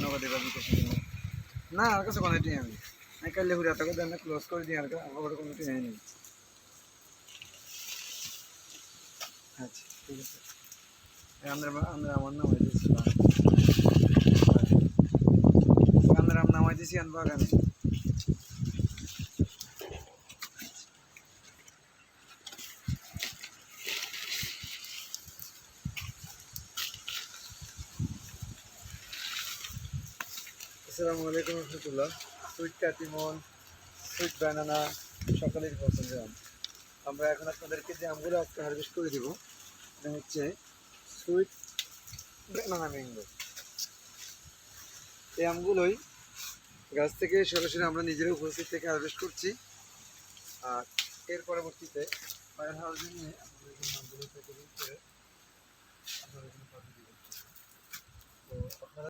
নগদ এবার বিকাশ না আর কাছে কোনো টিম আমি কাইলে ঘুরে এত করে দেন ক্লোজ করে দিই আর আমার কোনো টিম নেই। আচ্ছা ঠিক আছে আমরা আমরা আমার নাম হয়েছি আমরা নাম হয়েছি আনবো বাগানে। আসসালামু আলাইকুম রহমতুল্লাহ। সুইট কাটিমন, সুইট ব্যানানা সকলেরই পছন্দের আম। আমরা এখন আপনাদেরকে যে আমগুলো আজকে হারভেস্ট করে দেবো এটা হচ্ছে সুইট ব্যানানা ম্যাঙ্গো। এই আমগুলোই গাছ থেকে সরাসরি আমরা নিজেরা উপস্থিত থেকে হারভেস্ট করছি। আর এর পরবর্তীতে ফায়ার হাউসে নিয়ে আমাদের এই আমগুলো প্যাকেজিং করে আপনারা এখানে পাঠিয়ে দিবেন। তো আপনারা